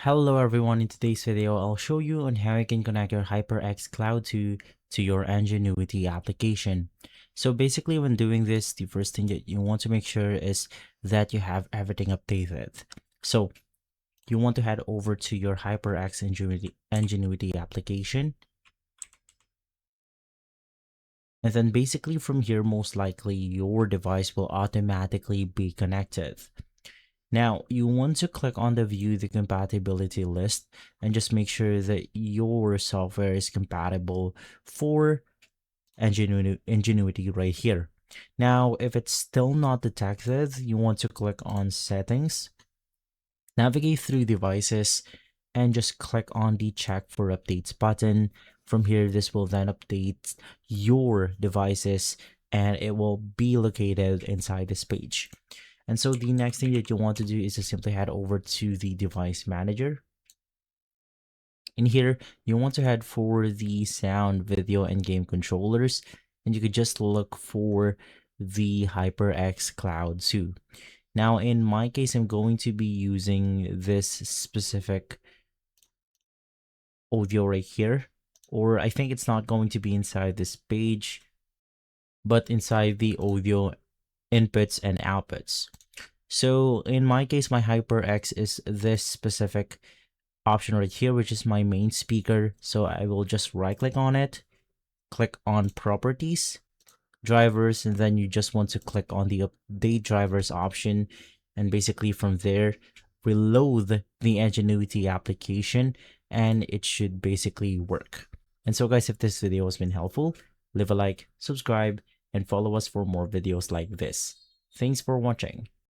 Hello everyone, in today's video I'll show you on how you can connect your HyperX Cloud to your NGENUITY application. So basically when doing this, the first thing that you want to make sure is that you have everything updated. So you want to head over to your HyperX NGENUITY application. And then basically from here, most likely your device will automatically be connected. Now, you want to click on the view the compatibility list and just make sure that your software is compatible for NGENUITY right here. Now, if it's still not detected, you want to click on settings, navigate through devices, and just click on the check for updates button. From here, this will then update your devices and it will be located inside this page. And so the next thing that you want to do is to simply head over to the device manager. In here, you want to head for the sound, video, and game controllers, and you could just look for the HyperX Cloud 2. Now, in my case, I'm going to be using this specific audio right here, or I think it's not going to be inside this page, but inside the audio inputs and outputs. So in my case, my HyperX is this specific option right here, which is my main speaker. So I will just right click on it, click on properties, drivers, and then you just want to click on the update drivers option. And basically from there, reload the NGENUITY application and it should basically work. And so guys, if this video has been helpful, leave a like, subscribe, and follow us for more videos like this. Thanks for watching.